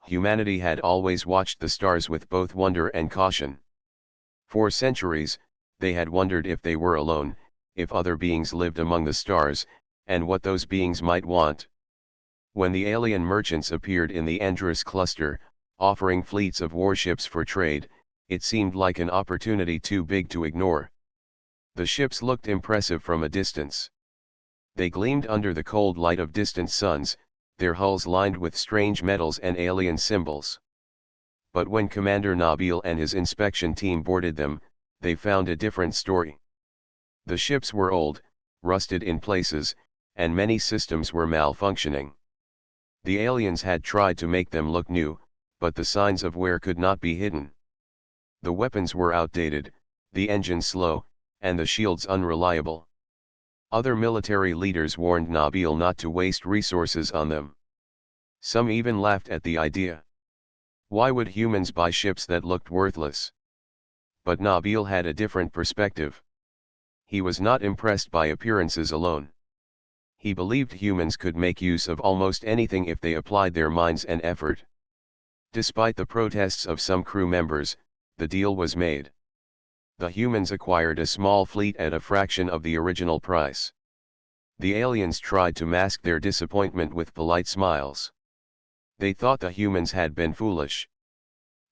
humanity had always watched the stars with both wonder and caution. For centuries, they had wondered if they were alone, if other beings lived among the stars, and what those beings might want. When the alien merchants appeared in the Andros cluster, offering fleets of warships for trade, it seemed like an opportunity too big to ignore. The ships looked impressive from a distance. They gleamed under the cold light of distant suns, their hulls lined with strange metals and alien symbols. But when Commander Nabil and his inspection team boarded them, they found a different story. The ships were old, rusted in places, and many systems were malfunctioning. The aliens had tried to make them look new, but the signs of wear could not be hidden. The weapons were outdated, the engines slow, and the shields unreliable. Other military leaders warned Nabil not to waste resources on them. Some even laughed at the idea. Why would humans buy ships that looked worthless? But Nabil had a different perspective. He was not impressed by appearances alone. He believed humans could make use of almost anything if they applied their minds and effort. Despite the protests of some crew members, the deal was made. The humans acquired a small fleet at a fraction of the original price. The aliens tried to mask their disappointment with polite smiles. They thought the humans had been foolish.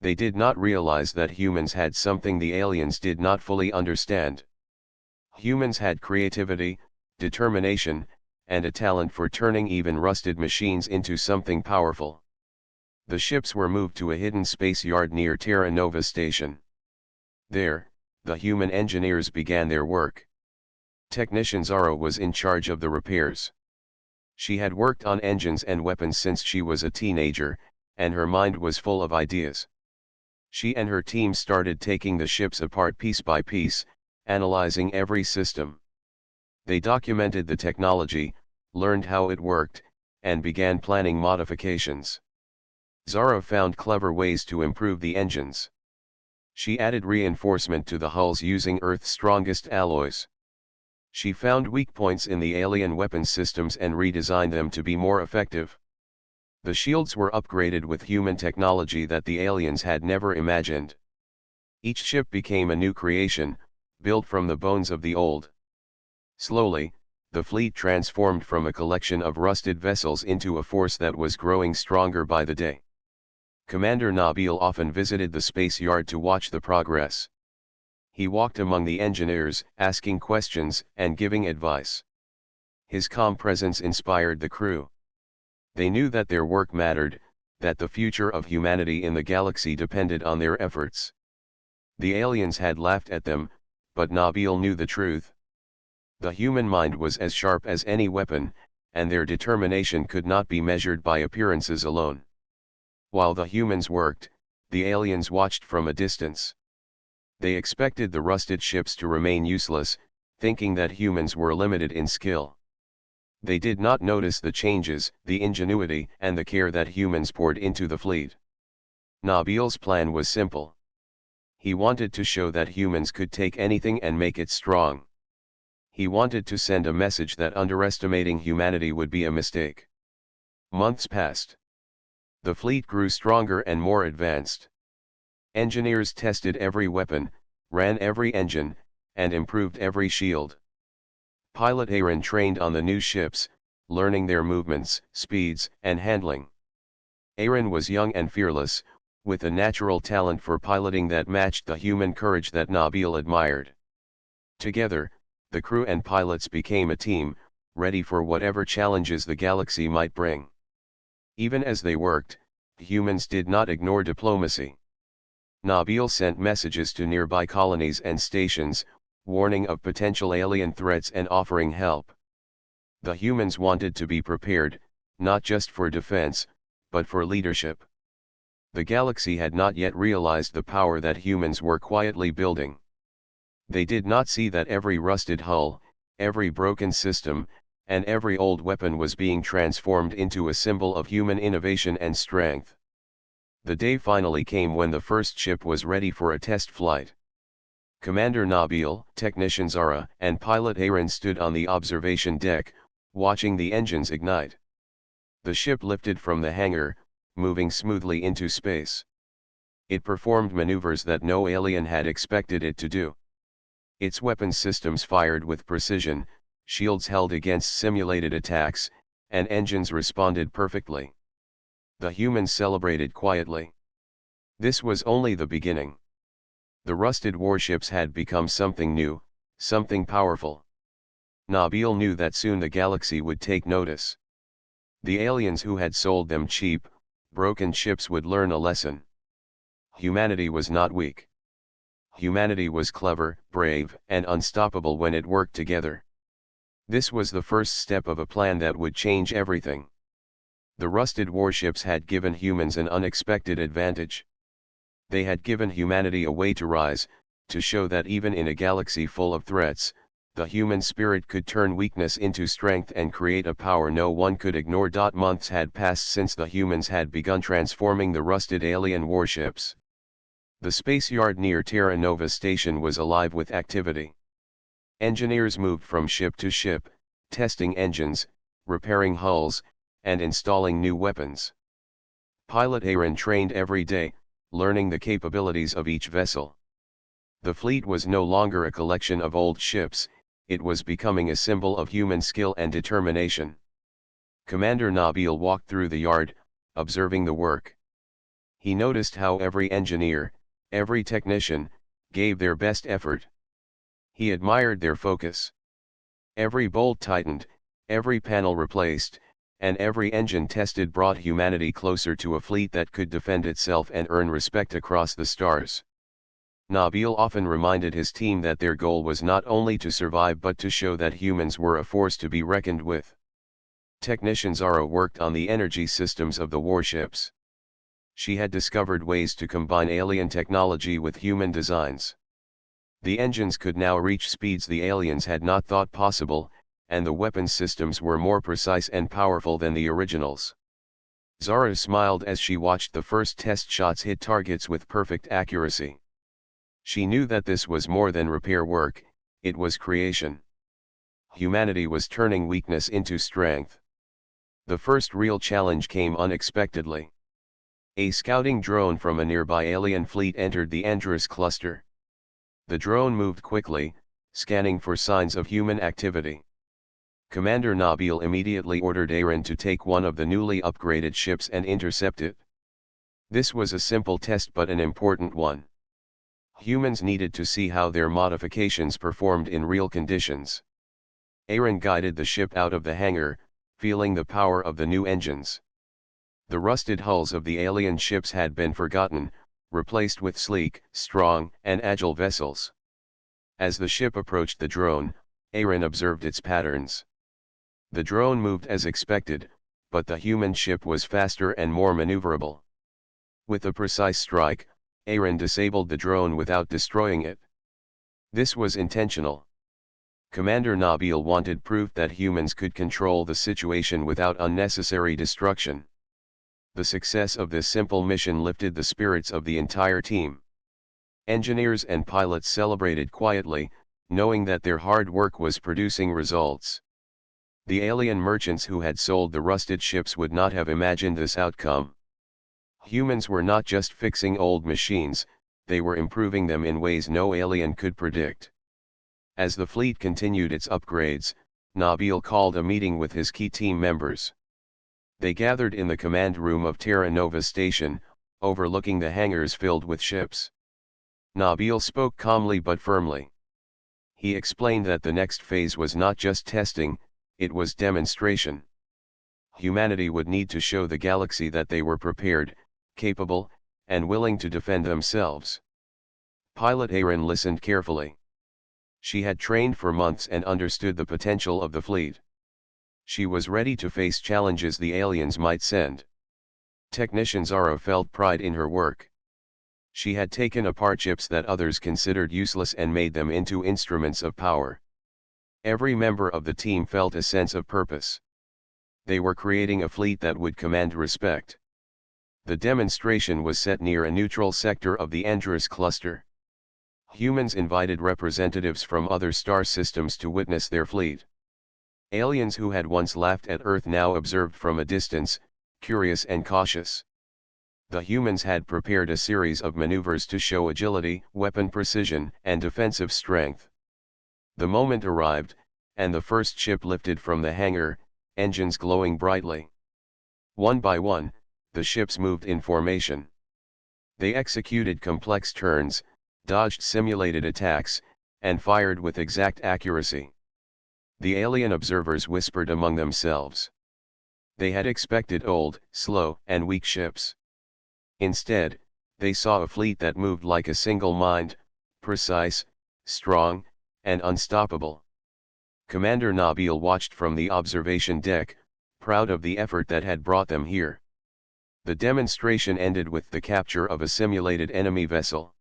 They did not realize that humans had something the aliens did not fully understand. Humans had creativity, determination, and a talent for turning even rusted machines into something powerful. The ships were moved to a hidden space yard near Terra Nova Station. There, the human engineers began their work. Technician Zara was in charge of the repairs. She had worked on engines and weapons since she was a teenager, and her mind was full of ideas. She and her team started taking the ships apart piece by piece, analyzing every system. They documented the technology, learned how it worked, and began planning modifications. Zara found clever ways to improve the engines. She added reinforcement to the hulls using Earth's strongest alloys. She found weak points in the alien weapons systems and redesigned them to be more effective. The shields were upgraded with human technology that the aliens had never imagined. Each ship became a new creation, built from the bones of the old. Slowly, the fleet transformed from a collection of rusted vessels into a force that was growing stronger by the day. Commander Nabil often visited the space yard to watch the progress. He walked among the engineers, asking questions and giving advice. His calm presence inspired the crew. They knew that their work mattered, that the future of humanity in the galaxy depended on their efforts. The aliens had laughed at them, but Nabil knew the truth. The human mind was as sharp as any weapon, and their determination could not be measured by appearances alone. While the humans worked, the aliens watched from a distance. They expected the rusted ships to remain useless, thinking that humans were limited in skill. They did not notice the changes, the ingenuity, and the care that humans poured into the fleet. Nabil's plan was simple. He wanted to show that humans could take anything and make it strong. He wanted to send a message that underestimating humanity would be a mistake. Months passed. The fleet grew stronger and more advanced. Engineers tested every weapon, ran every engine, and improved every shield. Pilot Aaron trained on the new ships, learning their movements, speeds, and handling. Aaron was young and fearless, with a natural talent for piloting that matched the human courage that Nabil admired. Together, the crew and pilots became a team, ready for whatever challenges the galaxy might bring. Even as they worked, humans did not ignore diplomacy. Nabil sent messages to nearby colonies and stations, warning of potential alien threats and offering help. The humans wanted to be prepared, not just for defense, but for leadership. The galaxy had not yet realized the power that humans were quietly building. They did not see that every rusted hull, every broken system, and every old weapon was being transformed into a symbol of human innovation and strength. The day finally came when the first ship was ready for a test flight. Commander Nabil, Technician Zara, and pilot Aaron stood on the observation deck, watching the engines ignite. The ship lifted from the hangar, moving smoothly into space. It performed maneuvers that no alien had expected it to do. Its weapons systems fired with precision, shields held against simulated attacks, and engines responded perfectly. The humans celebrated quietly. This was only the beginning. The rusted warships had become something new, something powerful. Nabil knew that soon the galaxy would take notice. The aliens who had sold them cheap, broken ships would learn a lesson. Humanity was not weak. Humanity was clever, brave, and unstoppable when it worked together. This was the first step of a plan that would change everything. The rusted warships had given humans an unexpected advantage. They had given humanity a way to rise, to show that even in a galaxy full of threats, the human spirit could turn weakness into strength and create a power no one could ignore. Months had passed since the humans had begun transforming the rusted alien warships. The space yard near Terra Nova Station was alive with activity. Engineers moved from ship to ship, testing engines, repairing hulls, and installing new weapons. Pilot Aaron trained every day, learning the capabilities of each vessel. The fleet was no longer a collection of old ships, it was becoming a symbol of human skill and determination. Commander Nabil walked through the yard, observing the work. He noticed how every engineer, every technician, gave their best effort. He admired their focus. Every bolt tightened, every panel replaced, and every engine tested brought humanity closer to a fleet that could defend itself and earn respect across the stars. Nabil often reminded his team that their goal was not only to survive but to show that humans were a force to be reckoned with. Technician Zara worked on the energy systems of the warships. She had discovered ways to combine alien technology with human designs. The engines could now reach speeds the aliens had not thought possible, and the weapons systems were more precise and powerful than the originals. Zara smiled as she watched the first test shots hit targets with perfect accuracy. She knew that this was more than repair work, it was creation. Humanity was turning weakness into strength. The first real challenge came unexpectedly. A scouting drone from a nearby alien fleet entered the Andrus cluster. The drone moved quickly, scanning for signs of human activity. Commander Nabil immediately ordered Aaron to take one of the newly upgraded ships and intercept it. This was a simple test but an important one. Humans needed to see how their modifications performed in real conditions. Aaron guided the ship out of the hangar, feeling the power of the new engines. The rusted hulls of the alien ships had been forgotten, replaced with sleek, strong, and agile vessels. As the ship approached the drone, Aaron observed its patterns. The drone moved as expected, but the human ship was faster and more maneuverable. With a precise strike, Aaron disabled the drone without destroying it. This was intentional. Commander Nabil wanted proof that humans could control the situation without unnecessary destruction. The success of this simple mission lifted the spirits of the entire team. Engineers and pilots celebrated quietly, knowing that their hard work was producing results. The alien merchants who had sold the rusted ships would not have imagined this outcome. Humans were not just fixing old machines, they were improving them in ways no alien could predict. As the fleet continued its upgrades, Nabil called a meeting with his key team members. They gathered in the command room of Terra Nova Station, overlooking the hangars filled with ships. Nabil spoke calmly but firmly. He explained that the next phase was not just testing, it was demonstration. Humanity would need to show the galaxy that they were prepared, capable, and willing to defend themselves. Pilot Aaron listened carefully. She had trained for months and understood the potential of the fleet. She was ready to face challenges the aliens might send. Technician Zara felt pride in her work. She had taken apart ships that others considered useless and made them into instruments of power. Every member of the team felt a sense of purpose. They were creating a fleet that would command respect. The demonstration was set near a neutral sector of the Andrus cluster. Humans invited representatives from other star systems to witness their fleet. Aliens who had once laughed at Earth now observed from a distance, curious and cautious. The humans had prepared a series of maneuvers to show agility, weapon precision, and defensive strength. The moment arrived, and the first ship lifted from the hangar, engines glowing brightly. One by one, the ships moved in formation. They executed complex turns, dodged simulated attacks, and fired with exact accuracy. The alien observers whispered among themselves. They had expected old, slow, and weak ships. Instead, they saw a fleet that moved like a single mind, precise, strong, and unstoppable. Commander Nabil watched from the observation deck, proud of the effort that had brought them here. The demonstration ended with the capture of a simulated enemy vessel.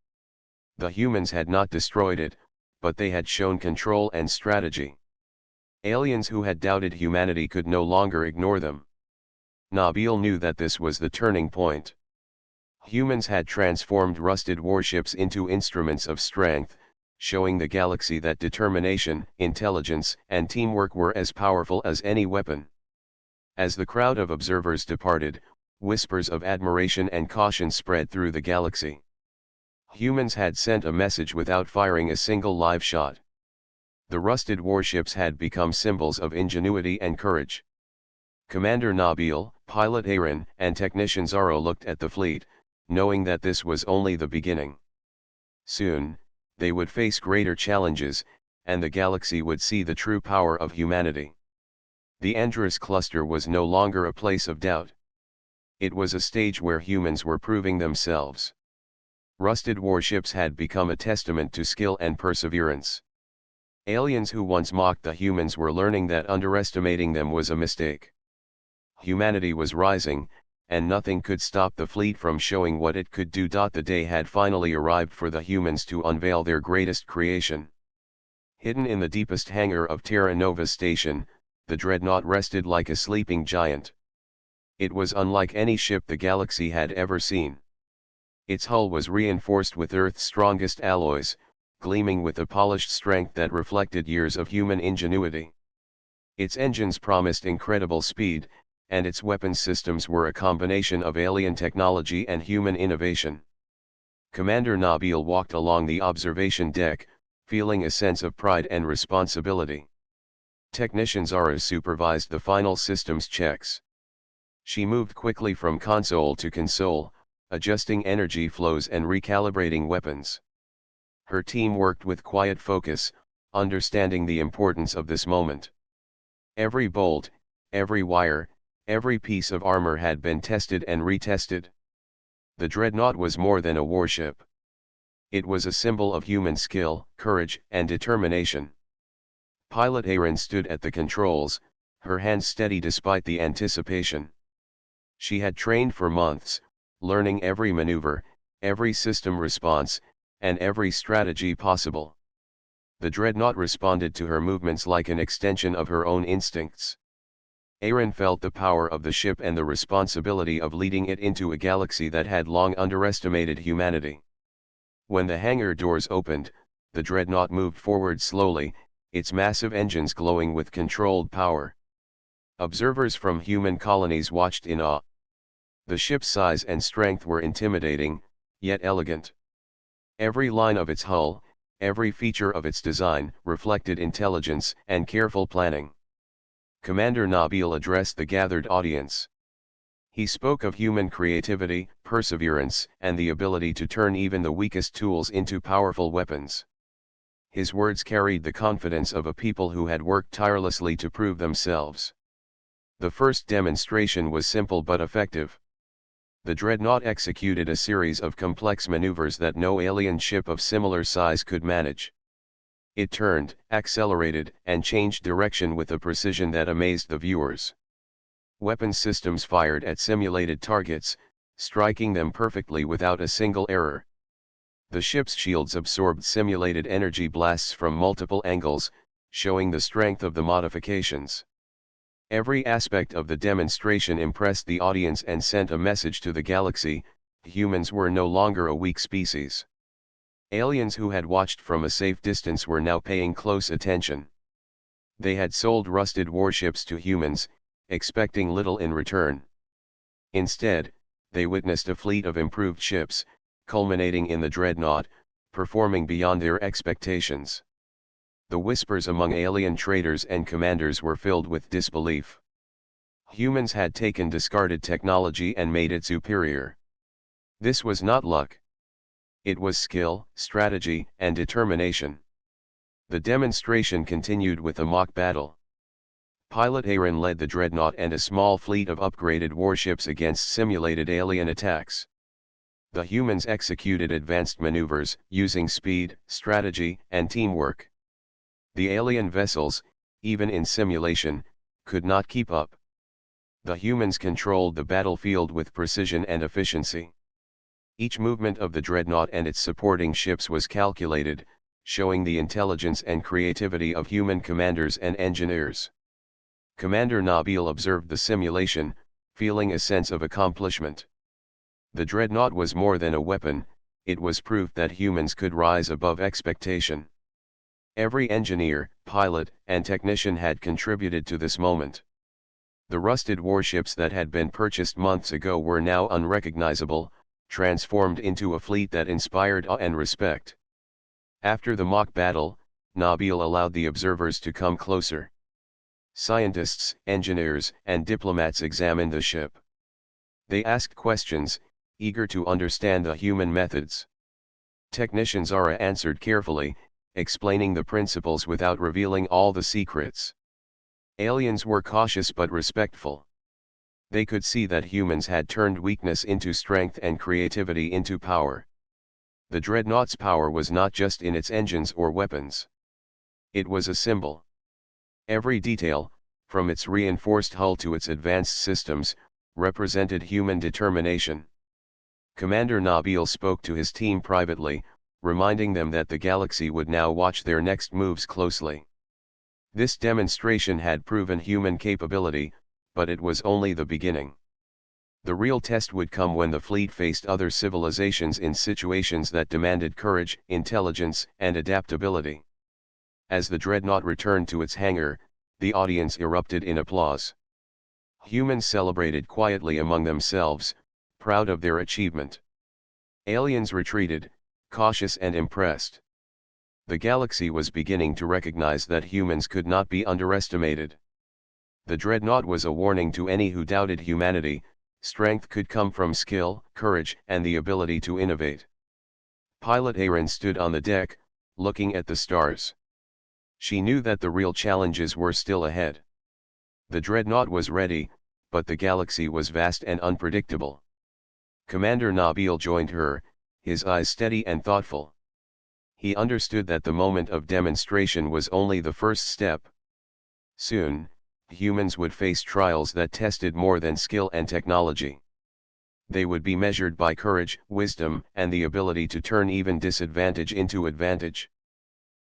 The humans had not destroyed it, but they had shown control and strategy. Aliens who had doubted humanity could no longer ignore them. Nabil knew that this was the turning point. Humans had transformed rusted warships into instruments of strength, showing the galaxy that determination, intelligence, and teamwork were as powerful as any weapon. As the crowd of observers departed, whispers of admiration and caution spread through the galaxy. Humans had sent a message without firing a single live shot. The rusted warships had become symbols of ingenuity and courage. Commander Nabil, pilot Aaron, and technician Zaro looked at the fleet, knowing that this was only the beginning. Soon, they would face greater challenges, and the galaxy would see the true power of humanity. The Andrus cluster was no longer a place of doubt. It was a stage where humans were proving themselves. Rusted warships had become a testament to skill and perseverance. Aliens who once mocked the humans were learning that underestimating them was a mistake. Humanity was rising, and nothing could stop the fleet from showing what it could do. The day had finally arrived for the humans to unveil their greatest creation. Hidden in the deepest hangar of Terra Nova Station, the Dreadnought rested like a sleeping giant. It was unlike any ship the galaxy had ever seen. Its hull was reinforced with Earth's strongest alloys, gleaming with a polished strength that reflected years of human ingenuity. Its engines promised incredible speed, and its weapons systems were a combination of alien technology and human innovation. Commander Nabil walked along the observation deck, feeling a sense of pride and responsibility. Technician Zara supervised the final systems checks. She moved quickly from console to console, adjusting energy flows and recalibrating weapons. Her team worked with quiet focus, understanding the importance of this moment. Every bolt, every wire, every piece of armor had been tested and retested. The Dreadnought was more than a warship. It was a symbol of human skill, courage, and determination. Pilot Aaron stood at the controls, her hands steady despite the anticipation. She had trained for months, learning every maneuver, every system response, and every strategy possible. The Dreadnought responded to her movements like an extension of her own instincts. Aaron felt the power of the ship and the responsibility of leading it into a galaxy that had long underestimated humanity. When the hangar doors opened, the Dreadnought moved forward slowly, its massive engines glowing with controlled power. Observers from human colonies watched in awe. The ship's size and strength were intimidating, yet elegant. Every line of its hull, every feature of its design, reflected intelligence and careful planning. Commander Nabil addressed the gathered audience. He spoke of human creativity, perseverance, and the ability to turn even the weakest tools into powerful weapons. His words carried the confidence of a people who had worked tirelessly to prove themselves. The first demonstration was simple but effective. The Dreadnought executed a series of complex maneuvers that no alien ship of similar size could manage. It turned, accelerated, and changed direction with a precision that amazed the viewers. Weapon systems fired at simulated targets, striking them perfectly without a single error. The ship's shields absorbed simulated energy blasts from multiple angles, showing the strength of the modifications. Every aspect of the demonstration impressed the audience and sent a message to the galaxy: humans were no longer a weak species. Aliens who had watched from a safe distance were now paying close attention. They had sold rusted warships to humans, expecting little in return. Instead, they witnessed a fleet of improved ships, culminating in the Dreadnought, performing beyond their expectations. The whispers among alien traders and commanders were filled with disbelief. Humans had taken discarded technology and made it superior. This was not luck. It was skill, strategy, and determination. The demonstration continued with a mock battle. Pilot Aaron led the Dreadnought and a small fleet of upgraded warships against simulated alien attacks. The humans executed advanced maneuvers, using speed, strategy, and teamwork. The alien vessels, even in simulation, could not keep up. The humans controlled the battlefield with precision and efficiency. Each movement of the Dreadnought and its supporting ships was calculated, showing the intelligence and creativity of human commanders and engineers. Commander Nabil observed the simulation, feeling a sense of accomplishment. The Dreadnought was more than a weapon, it was proof that humans could rise above expectation. Every engineer, pilot, and technician had contributed to this moment. The rusted warships that had been purchased months ago were now unrecognizable, transformed into a fleet that inspired awe and respect. After the mock battle, Nabil allowed the observers to come closer. Scientists, engineers, and diplomats examined the ship. They asked questions, eager to understand the human methods. Technicians answered carefully, explaining the principles without revealing all the secrets. Aliens were cautious but respectful. They could see that humans had turned weakness into strength and creativity into power. The Dreadnought's power was not just in its engines or weapons. It was a symbol. Every detail, from its reinforced hull to its advanced systems, represented human determination. Commander Nabil spoke to his team privately, reminding them that the galaxy would now watch their next moves closely. This demonstration had proven human capability, but it was only the beginning. The real test would come when the fleet faced other civilizations in situations that demanded courage, intelligence, and adaptability. As the Dreadnought returned to its hangar, the audience erupted in applause. Humans celebrated quietly among themselves, proud of their achievement. Aliens retreated, cautious and impressed. The galaxy was beginning to recognize that humans could not be underestimated. The Dreadnought was a warning to any who doubted humanity. Strength could come from skill, courage, and the ability to innovate. Pilot Aaron stood on the deck, looking at the stars. She knew that the real challenges were still ahead. The Dreadnought was ready, but the galaxy was vast and unpredictable. Commander Nabil joined her, his eyes steady and thoughtful. He understood that the moment of demonstration was only the first step. Soon, humans would face trials that tested more than skill and technology. They would be measured by courage, wisdom, and the ability to turn even disadvantage into advantage.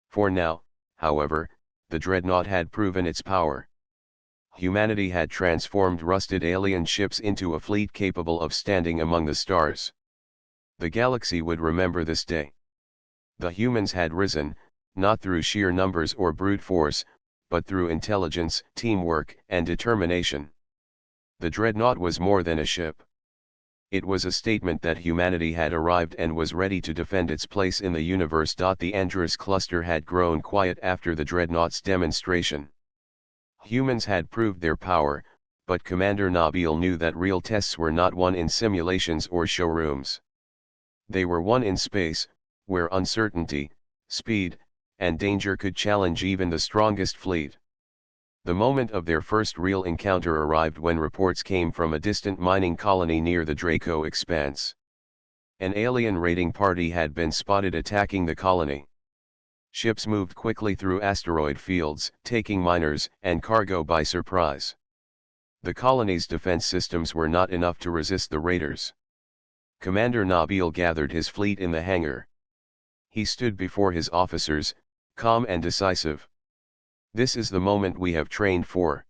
For now, however, the Dreadnought had proven its power. Humanity had transformed rusted alien ships into a fleet capable of standing among the stars. The galaxy would remember this day. The humans had risen, not through sheer numbers or brute force, but through intelligence, teamwork, and determination. The Dreadnought was more than a ship. It was a statement that humanity had arrived and was ready to defend its place in the universe. The Andros cluster had grown quiet after the Dreadnought's demonstration. Humans had proved their power, but Commander Nabil knew that real tests were not won in simulations or showrooms. They were won in space, where uncertainty, speed, and danger could challenge even the strongest fleet. The moment of their first real encounter arrived when reports came from a distant mining colony near the Draco Expanse. An alien raiding party had been spotted attacking the colony. Ships moved quickly through asteroid fields, taking miners and cargo by surprise. The colony's defense systems were not enough to resist the raiders. Commander Nabil gathered his fleet in the hangar. He stood before his officers, calm and decisive. This is the moment we have trained for.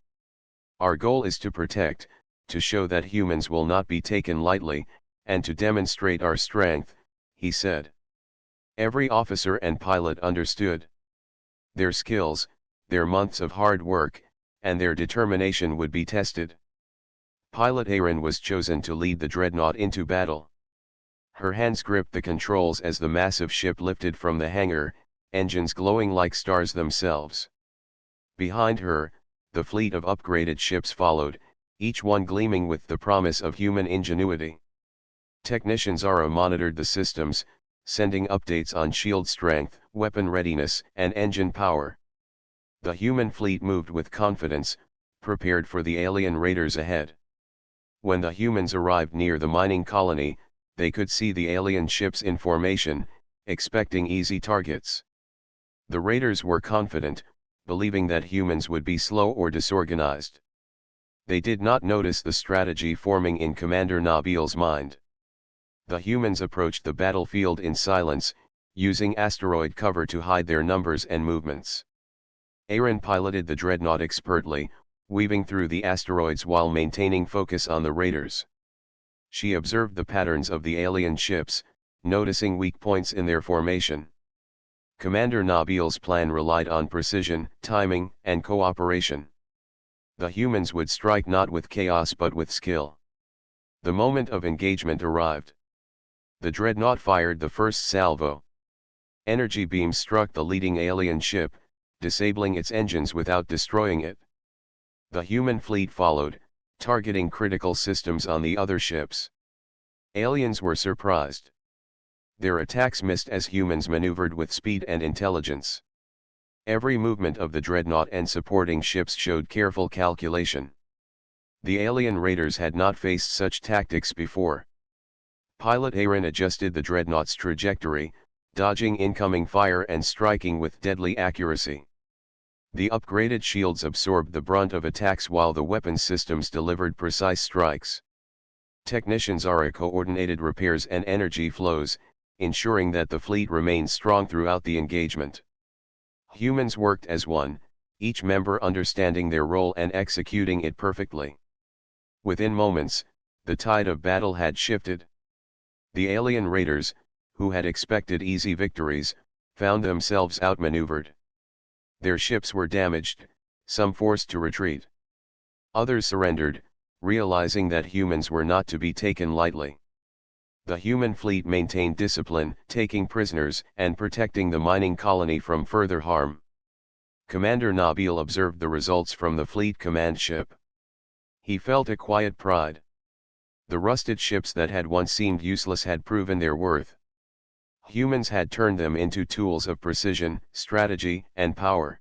Our goal is to protect, to show that humans will not be taken lightly, and to demonstrate our strength, he said. Every officer and pilot understood. Their skills, their months of hard work, and their determination would be tested. Pilot Aaron was chosen to lead the Dreadnought into battle. Her hands gripped the controls as the massive ship lifted from the hangar, engines glowing like stars themselves. Behind her, the fleet of upgraded ships followed, each one gleaming with the promise of human ingenuity. Technicians monitored the systems, sending updates on shield strength, weapon readiness, and engine power. The human fleet moved with confidence, prepared for the alien raiders ahead. When the humans arrived near the mining colony, they could see the alien ships in formation, expecting easy targets. The raiders were confident, believing that humans would be slow or disorganized. They did not notice the strategy forming in Commander Nabil's mind. The humans approached the battlefield in silence, using asteroid cover to hide their numbers and movements. Aaron piloted the Dreadnought expertly, weaving through the asteroids while maintaining focus on the raiders. She observed the patterns of the alien ships, noticing weak points in their formation. Commander Nabil's plan relied on precision, timing, and cooperation. The humans would strike not with chaos but with skill. The moment of engagement arrived. The Dreadnought fired the first salvo. Energy beams struck the leading alien ship, disabling its engines without destroying it. The human fleet followed, targeting critical systems on the other ships. Aliens were surprised. Their attacks missed as humans maneuvered with speed and intelligence. Every movement of the Dreadnought and supporting ships showed careful calculation. The alien raiders had not faced such tactics before. Pilot Aaron adjusted the Dreadnought's trajectory, dodging incoming fire and striking with deadly accuracy. The upgraded shields absorbed the brunt of attacks while the weapons systems delivered precise strikes. Technicians coordinated repairs and energy flows, ensuring that the fleet remained strong throughout the engagement. Humans worked as one, each member understanding their role and executing it perfectly. Within moments, the tide of battle had shifted. The alien raiders, who had expected easy victories, found themselves outmaneuvered. Their ships were damaged, some forced to retreat. Others surrendered, realizing that humans were not to be taken lightly. The human fleet maintained discipline, taking prisoners and protecting the mining colony from further harm. Commander Nabil observed the results from the fleet command ship. He felt a quiet pride. The rusted ships that had once seemed useless had proven their worth. Humans had turned them into tools of precision, strategy, and power.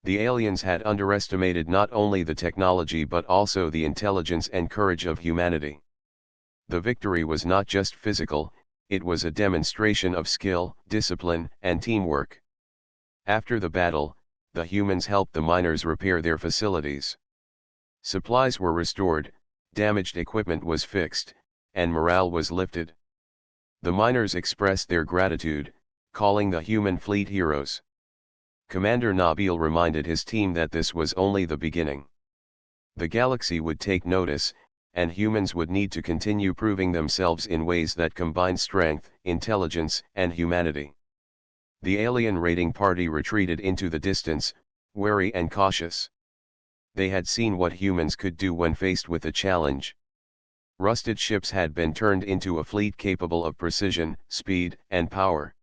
The aliens had underestimated not only the technology but also the intelligence and courage of humanity. The victory was not just physical, it was a demonstration of skill, discipline, and teamwork. After the battle, the humans helped the miners repair their facilities. Supplies were restored, damaged equipment was fixed, and morale was lifted. The miners expressed their gratitude, calling the human fleet heroes. Commander Nabil reminded his team that this was only the beginning. The galaxy would take notice, and humans would need to continue proving themselves in ways that combine strength, intelligence, and humanity. The alien raiding party retreated into the distance, wary and cautious. They had seen what humans could do when faced with a challenge. Rusted ships had been turned into a fleet capable of precision, speed, and power.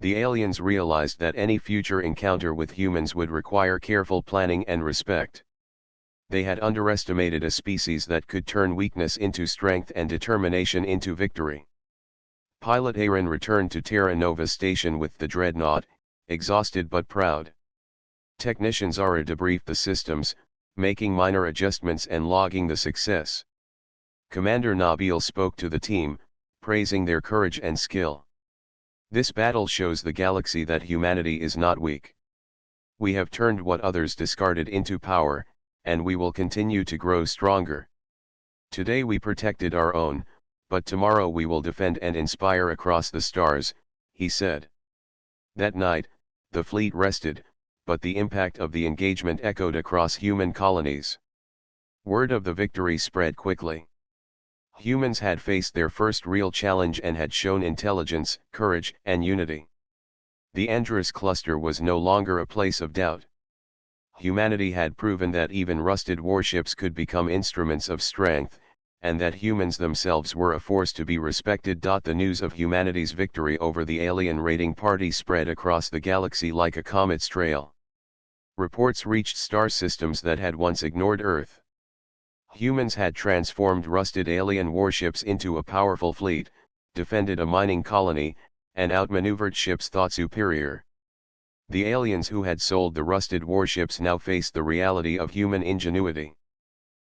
The aliens realized that any future encounter with humans would require careful planning and respect. They had underestimated a species that could turn weakness into strength and determination into victory. Pilot Aaron returned to Terra Nova Station with the Dreadnought, exhausted but proud. Technicians debriefed the systems, making minor adjustments and logging the success. Commander Nabil spoke to the team, praising their courage and skill. This battle shows the galaxy that humanity is not weak. We have turned what others discarded into power, and we will continue to grow stronger. Today we protected our own, but tomorrow we will defend and inspire across the stars, he said. That night, the fleet rested, but the impact of the engagement echoed across human colonies. Word of the victory spread quickly. Humans had faced their first real challenge and had shown intelligence, courage, and unity. The Andrus cluster was no longer a place of doubt. Humanity had proven that even rusted warships could become instruments of strength, and that humans themselves were a force to be respected. The news of humanity's victory over the alien raiding party spread across the galaxy like a comet's trail. Reports reached star systems that had once ignored Earth. Humans had transformed rusted alien warships into a powerful fleet, defended a mining colony, and outmaneuvered ships thought superior. The aliens who had sold the rusted warships now faced the reality of human ingenuity.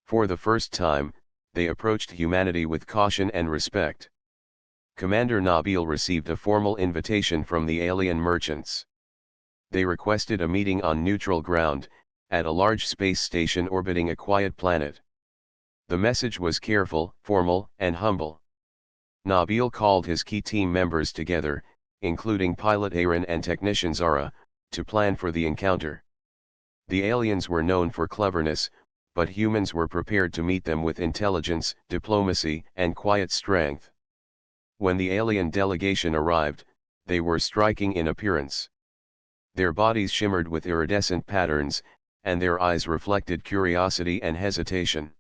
For the first time, they approached humanity with caution and respect. Commander Nabil received a formal invitation from the alien merchants. They requested a meeting on neutral ground, at a large space station orbiting a quiet planet. The message was careful, formal, and humble. Nabil called his key team members together, including pilot Aaron and technician Zara, to plan for the encounter. The aliens were known for cleverness, but humans were prepared to meet them with intelligence, diplomacy, and quiet strength. When the alien delegation arrived, they were striking in appearance. Their bodies shimmered with iridescent patterns, and their eyes reflected curiosity and hesitation.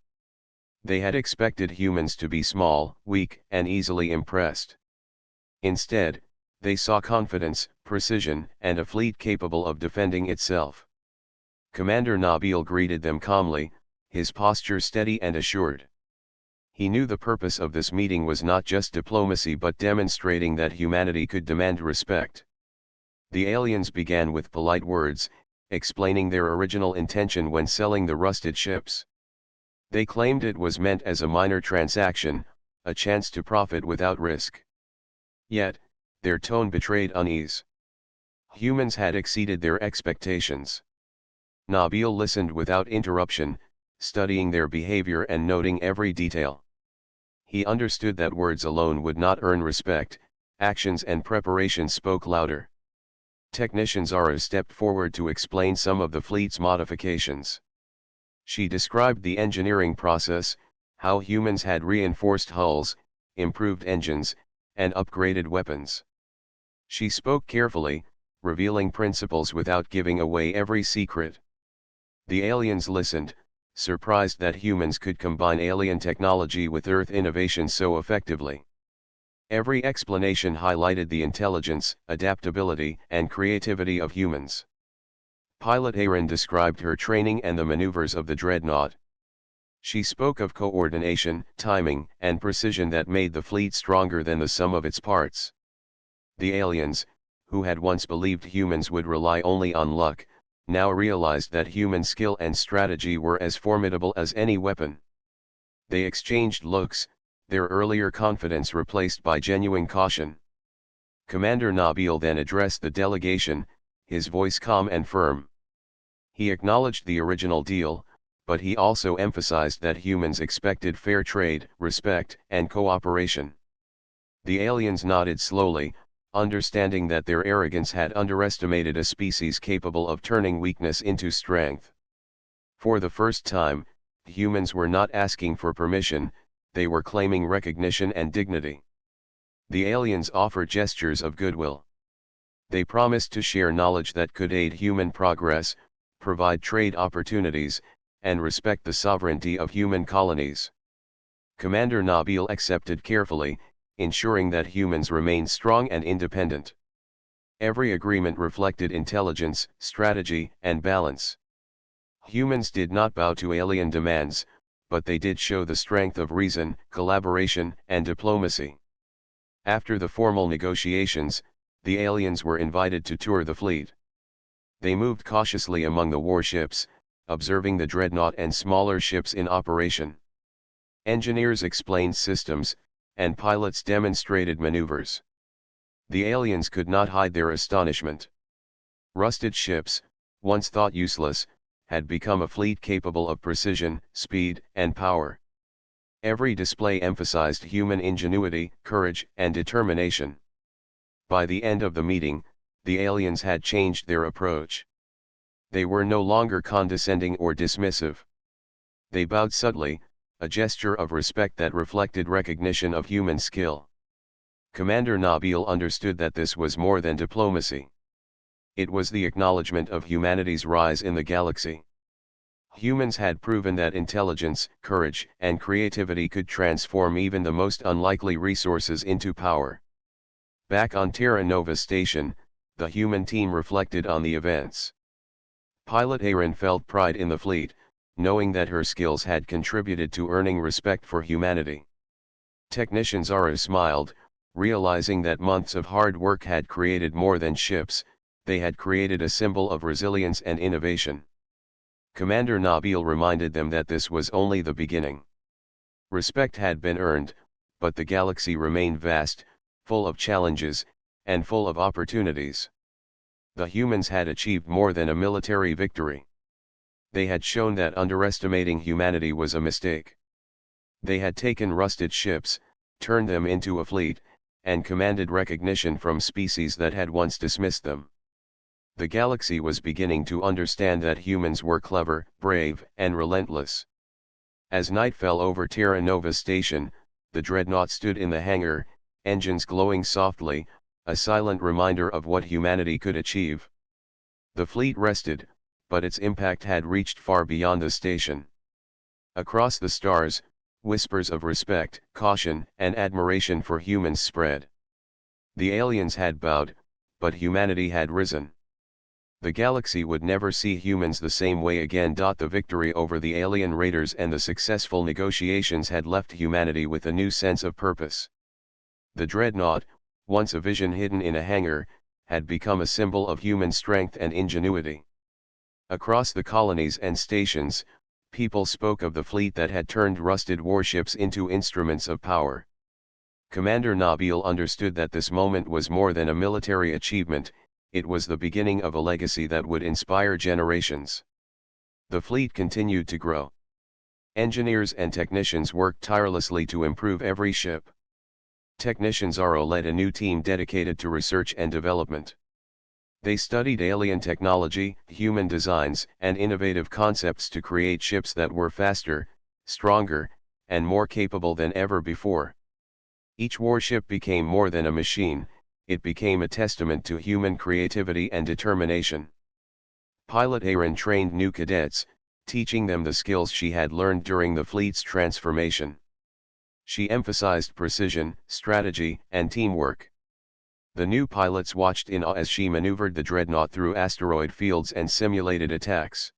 They had expected humans to be small, weak, and easily impressed. Instead, they saw confidence, precision, and a fleet capable of defending itself. Commander Nabil greeted them calmly, his posture steady and assured. He knew the purpose of this meeting was not just diplomacy but demonstrating that humanity could demand respect. The aliens began with polite words, explaining their original intention when selling the rusted ships. They claimed it was meant as a minor transaction, a chance to profit without risk. Yet, their tone betrayed unease. Humans had exceeded their expectations. Nabil listened without interruption, studying their behavior and noting every detail. He understood that words alone would not earn respect, actions and preparation spoke louder. Technician Zara stepped forward to explain some of the fleet's modifications. She described the engineering process, how humans had reinforced hulls, improved engines, and upgraded weapons. She spoke carefully, revealing principles without giving away every secret. The aliens listened, surprised that humans could combine alien technology with Earth innovation so effectively. Every explanation highlighted the intelligence, adaptability, and creativity of humans. Pilot Aaron described her training and the maneuvers of the Dreadnought. She spoke of coordination, timing, and precision that made the fleet stronger than the sum of its parts. The aliens, who had once believed humans would rely only on luck, now realized that human skill and strategy were as formidable as any weapon. They exchanged looks, their earlier confidence replaced by genuine caution. Commander Nabil then addressed the delegation, his voice calm and firm. He acknowledged the original deal, but he also emphasized that humans expected fair trade, respect, and cooperation. The aliens nodded slowly, understanding that their arrogance had underestimated a species capable of turning weakness into strength. For the first time, humans were not asking for permission, they were claiming recognition and dignity. The aliens offered gestures of goodwill. They promised to share knowledge that could aid human progress, provide trade opportunities, and respect the sovereignty of human colonies. Commander Nabil accepted carefully, ensuring that humans remained strong and independent. Every agreement reflected intelligence, strategy, and balance. Humans did not bow to alien demands, but they did show the strength of reason, collaboration, and diplomacy. After the formal negotiations, the aliens were invited to tour the fleet. They moved cautiously among the warships, observing the Dreadnought and smaller ships in operation. Engineers explained systems, and pilots demonstrated maneuvers. The aliens could not hide their astonishment. Rusted ships, once thought useless, had become a fleet capable of precision, speed, and power. Every display emphasized human ingenuity, courage, and determination. By the end of the meeting, the aliens had changed their approach. They were no longer condescending or dismissive. They bowed subtly, a gesture of respect that reflected recognition of human skill. Commander Nabil understood that this was more than diplomacy. It was the acknowledgement of humanity's rise in the galaxy. Humans had proven that intelligence, courage, and creativity could transform even the most unlikely resources into power. Back on Terra Nova Station, the human team reflected on the events. Pilot Aaron felt pride in the fleet, knowing that her skills had contributed to earning respect for humanity. Technician Zara smiled, realizing that months of hard work had created more than ships, they had created a symbol of resilience and innovation. Commander Nabil reminded them that this was only the beginning. Respect had been earned, but the galaxy remained vast, full of challenges, and full of opportunities. The humans had achieved more than a military victory. They had shown that underestimating humanity was a mistake. They had taken rusted ships, turned them into a fleet, and commanded recognition from species that had once dismissed them. The galaxy was beginning to understand that humans were clever, brave, and relentless. As night fell over Terra Nova Station, the Dreadnought stood in the hangar, engines glowing softly, a silent reminder of what humanity could achieve. The fleet rested, but its impact had reached far beyond the station. Across the stars, whispers of respect, caution, and admiration for humans spread. The aliens had bowed, but humanity had risen. The galaxy would never see humans the same way again. The victory over the alien raiders and the successful negotiations had left humanity with a new sense of purpose. The Dreadnought, once a vision hidden in a hangar, had become a symbol of human strength and ingenuity. Across the colonies and stations, people spoke of the fleet that had turned rusted warships into instruments of power. Commander Nabil understood that this moment was more than a military achievement, it was the beginning of a legacy that would inspire generations. The fleet continued to grow. Engineers and technicians worked tirelessly to improve every ship. Technician Zaro led a new team dedicated to research and development. They studied alien technology, human designs, and innovative concepts to create ships that were faster, stronger, and more capable than ever before. Each warship became more than a machine, it became a testament to human creativity and determination. Pilot Aaron trained new cadets, teaching them the skills she had learned during the fleet's transformation. She emphasized precision, strategy, and teamwork. The new pilots watched in awe as she maneuvered the Dreadnought through asteroid fields and simulated attacks.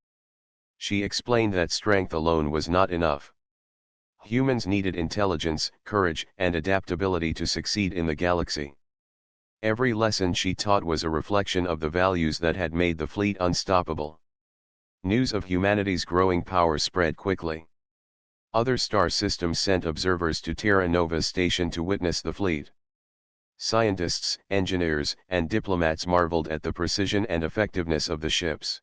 She explained that strength alone was not enough. Humans needed intelligence, courage, and adaptability to succeed in the galaxy. Every lesson she taught was a reflection of the values that had made the fleet unstoppable. News of humanity's growing power spread quickly. Other star systems sent observers to Terra Nova Station to witness the fleet. Scientists, engineers, and diplomats marveled at the precision and effectiveness of the ships.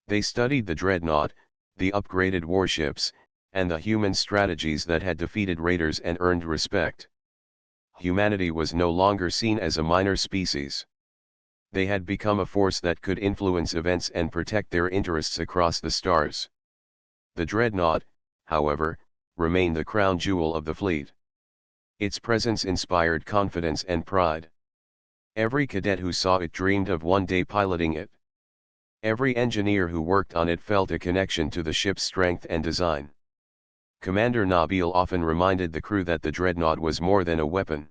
They studied the Dreadnought, the upgraded warships, and the human strategies that had defeated raiders and earned respect. Humanity was no longer seen as a minor species. They had become a force that could influence events and protect their interests across the stars. The Dreadnought, however, remained the crown jewel of the fleet. Its presence inspired confidence and pride. Every cadet who saw it dreamed of one day piloting it. Every engineer who worked on it felt a connection to the ship's strength and design. Commander Nabil often reminded the crew that the Dreadnought was more than a weapon.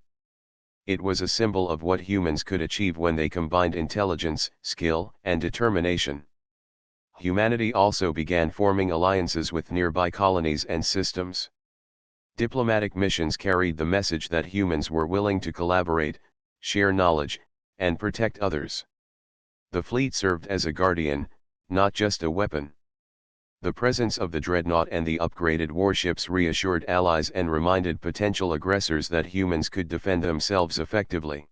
It was a symbol of what humans could achieve when they combined intelligence, skill, and determination. Humanity also began forming alliances with nearby colonies and systems. Diplomatic missions carried the message that humans were willing to collaborate, share knowledge, and protect others. The fleet served as a guardian, not just a weapon. The presence of the Dreadnought and the upgraded warships reassured allies and reminded potential aggressors that humans could defend themselves effectively.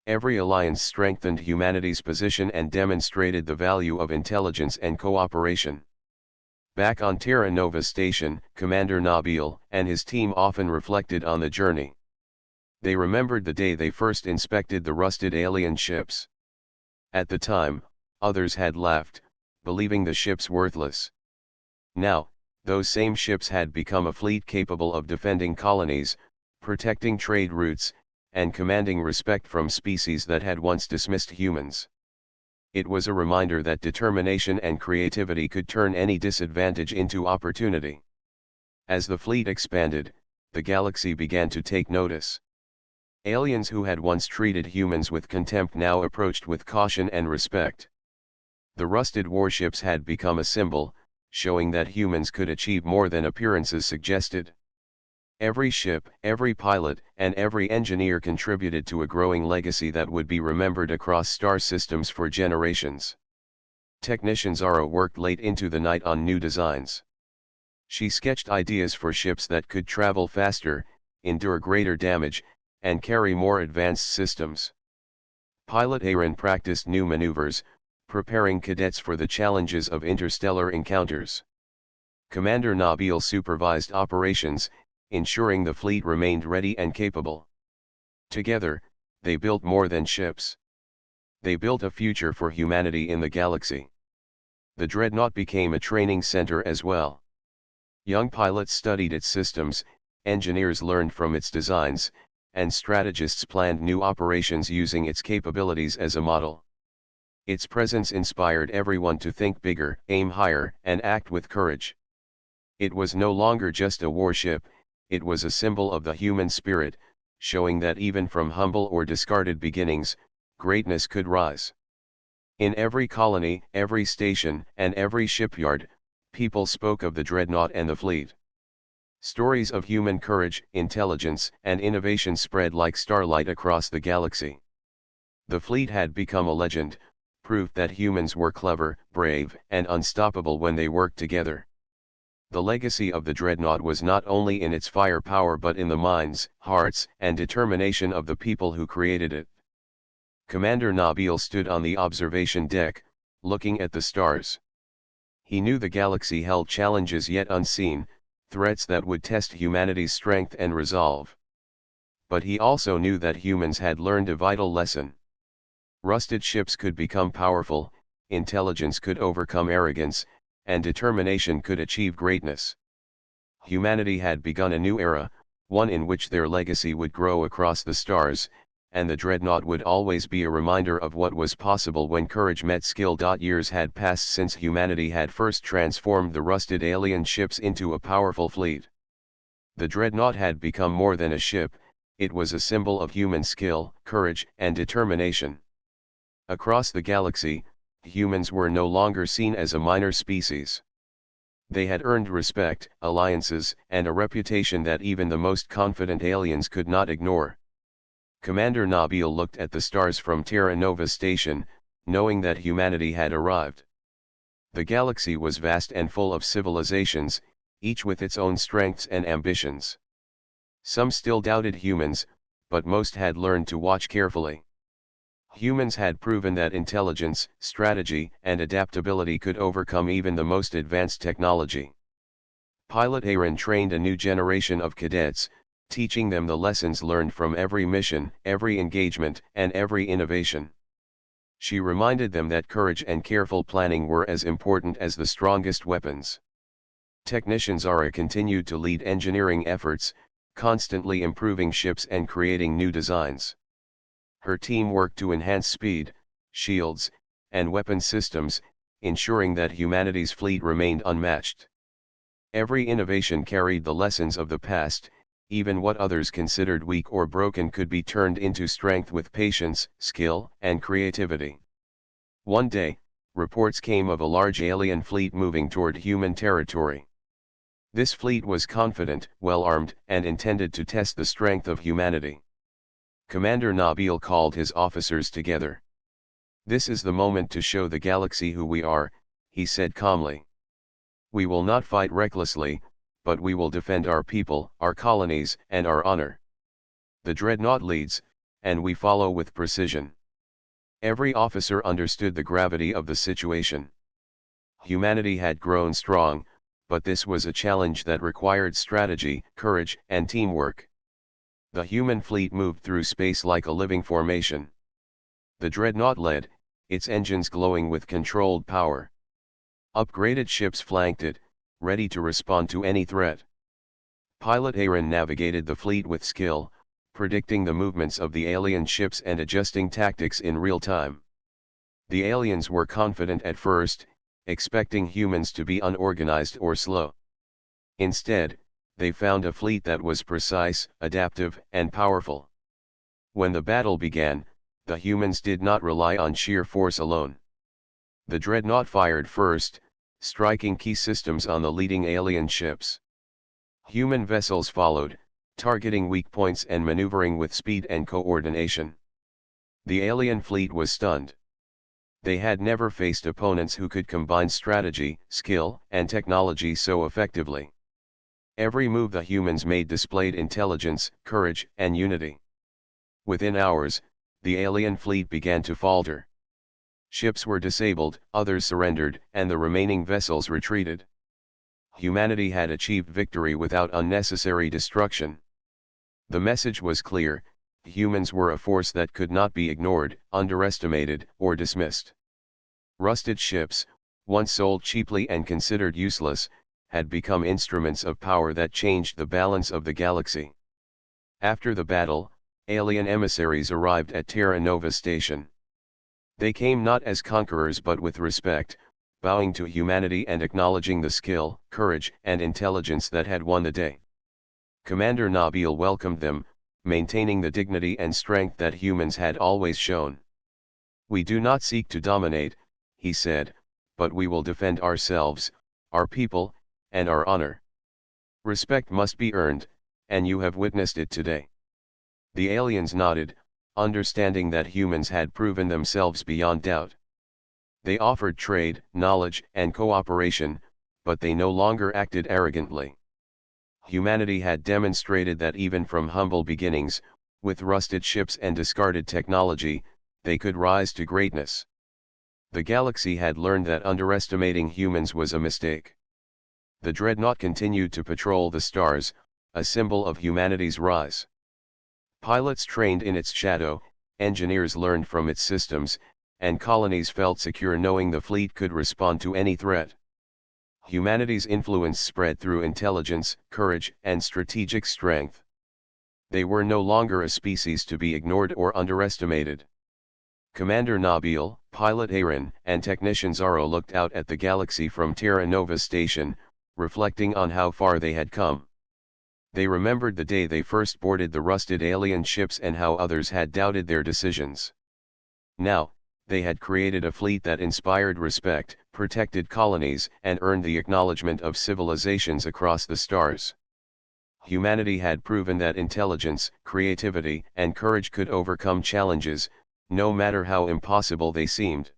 Every alliance strengthened humanity's position and demonstrated the value of intelligence and cooperation. Back on Terra Nova Station, Commander Nabil and his team often reflected on the journey. They remembered the day they first inspected the rusted alien ships. At the time, others had laughed, believing the ships worthless. Now, those same ships had become a fleet capable of defending colonies, protecting trade routes, and commanding respect from species that had once dismissed humans. It was a reminder that determination and creativity could turn any disadvantage into opportunity. As the fleet expanded, the galaxy began to take notice. Aliens who had once treated humans with contempt now approached with caution and respect. The rusted warships had become a symbol, showing that humans could achieve more than appearances suggested. Every ship, every pilot, and every engineer contributed to a growing legacy that would be remembered across star systems for generations. Technician Zara worked late into the night on new designs. She sketched ideas for ships that could travel faster, endure greater damage, and carry more advanced systems. Pilot Aaron practiced new maneuvers, preparing cadets for the challenges of interstellar encounters. Commander Nabil supervised operations, ensuring the fleet remained ready and capable. Together, they built more than ships. They built a future for humanity in the galaxy. The Dreadnought became a training center as well. Young pilots studied its systems, engineers learned from its designs, and strategists planned new operations using its capabilities as a model. Its presence inspired everyone to think bigger, aim higher, and act with courage. It was no longer just a warship, it was a symbol of the human spirit, showing that even from humble or discarded beginnings, greatness could rise. In every colony, every station, and every shipyard, people spoke of the Dreadnought and the fleet. Stories of human courage, intelligence, and innovation spread like starlight across the galaxy. The fleet had become a legend, proof that humans were clever, brave, and unstoppable when they worked together. The legacy of the Dreadnought was not only in its firepower but in the minds, hearts, and determination of the people who created it. Commander Nabil stood on the observation deck, looking at the stars. He knew the galaxy held challenges yet unseen, threats that would test humanity's strength and resolve. But he also knew that humans had learned a vital lesson. Rusted ships could become powerful, intelligence could overcome arrogance, and determination could achieve greatness. Humanity had begun a new era, one in which their legacy would grow across the stars, and the Dreadnought would always be a reminder of what was possible when courage met skill. Years had passed since humanity had first transformed the rusted alien ships into a powerful fleet. The Dreadnought had become more than a ship, it was a symbol of human skill, courage, and determination. Across the galaxy, humans were no longer seen as a minor species. They had earned respect, alliances, and a reputation that even the most confident aliens could not ignore. Commander Nabil looked at the stars from Terra Nova Station, knowing that humanity had arrived. The galaxy was vast and full of civilizations, each with its own strengths and ambitions. Some still doubted humans, but most had learned to watch carefully. Humans had proven that intelligence, strategy, and adaptability could overcome even the most advanced technology. Pilot Aaron trained a new generation of cadets, teaching them the lessons learned from every mission, every engagement, and every innovation. She reminded them that courage and careful planning were as important as the strongest weapons. Technician Zara continued to lead engineering efforts, constantly improving ships and creating new designs. Her team worked to enhance speed, shields, and weapon systems, ensuring that humanity's fleet remained unmatched. Every innovation carried the lessons of the past, even what others considered weak or broken could be turned into strength with patience, skill, and creativity. One day, reports came of a large alien fleet moving toward human territory. This fleet was confident, well-armed, and intended to test the strength of humanity. Commander Nabil called his officers together. "This is the moment to show the galaxy who we are," he said calmly. "We will not fight recklessly, but we will defend our people, our colonies, and our honor. The Dreadnought leads, and we follow with precision." Every officer understood the gravity of the situation. Humanity had grown strong, but this was a challenge that required strategy, courage, and teamwork. The human fleet moved through space like a living formation. The Dreadnought led, its engines glowing with controlled power. Upgraded ships flanked it, ready to respond to any threat. Pilot Aaron navigated the fleet with skill, predicting the movements of the alien ships and adjusting tactics in real time. The aliens were confident at first, expecting humans to be unorganized or slow. Instead, they found a fleet that was precise, adaptive, and powerful. When the battle began, the humans did not rely on sheer force alone. The Dreadnought fired first, striking key systems on the leading alien ships. Human vessels followed, targeting weak points and maneuvering with speed and coordination. The alien fleet was stunned. They had never faced opponents who could combine strategy, skill, and technology so effectively. Every move the humans made displayed intelligence, courage, and unity. Within hours, the alien fleet began to falter. Ships were disabled, others surrendered, and the remaining vessels retreated. Humanity had achieved victory without unnecessary destruction. The message was clear: humans were a force that could not be ignored, underestimated, or dismissed. Rusted ships, once sold cheaply and considered useless, had become instruments of power that changed the balance of the galaxy. After the battle, alien emissaries arrived at Terra Nova Station. They came not as conquerors but with respect, bowing to humanity and acknowledging the skill, courage, and intelligence that had won the day. Commander Nabil welcomed them, maintaining the dignity and strength that humans had always shown. "We do not seek to dominate," he said, "but we will defend ourselves, our people, and our honor. Respect must be earned, and you have witnessed it today." The aliens nodded, understanding that humans had proven themselves beyond doubt. They offered trade, knowledge, and cooperation, but they no longer acted arrogantly. Humanity had demonstrated that even from humble beginnings, with rusted ships and discarded technology, they could rise to greatness. The galaxy had learned that underestimating humans was a mistake. The Dreadnought continued to patrol the stars, a symbol of humanity's rise. Pilots trained in its shadow, engineers learned from its systems, and colonies felt secure knowing the fleet could respond to any threat. Humanity's influence spread through intelligence, courage, and strategic strength. They were no longer a species to be ignored or underestimated. Commander Nabil, pilot Aaron, and technician Zaro looked out at the galaxy from Terra Nova Station, reflecting on how far they had come. They remembered the day they first boarded the rusted alien ships and how others had doubted their decisions. Now, they had created a fleet that inspired respect, protected colonies, and earned the acknowledgement of civilizations across the stars. Humanity had proven that intelligence, creativity, and courage could overcome challenges, no matter how impossible they seemed.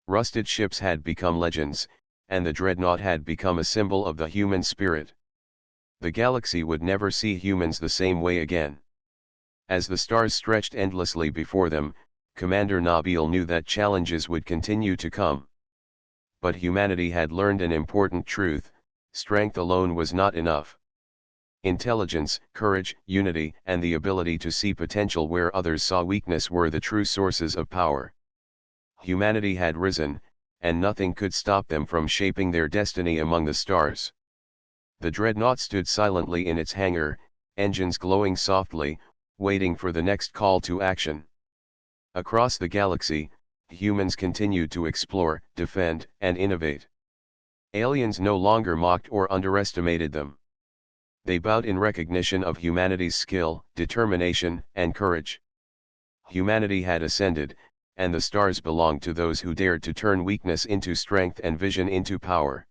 Rusted ships had become legends, and the Dreadnought had become a symbol of the human spirit. The galaxy would never see humans the same way again. As the stars stretched endlessly before them, Commander Nabil knew that challenges would continue to come. But humanity had learned an important truth: strength alone was not enough. Intelligence, courage, unity, and the ability to see potential where others saw weakness were the true sources of power. Humanity had risen, and nothing could stop them from shaping their destiny among the stars. The Dreadnought stood silently in its hangar, engines glowing softly, waiting for the next call to action. Across the galaxy, humans continued to explore, defend, and innovate. Aliens no longer mocked or underestimated them. They bowed in recognition of humanity's skill, determination, and courage. Humanity had ascended, and the stars belonged to those who dared to turn weakness into strength and vision into power.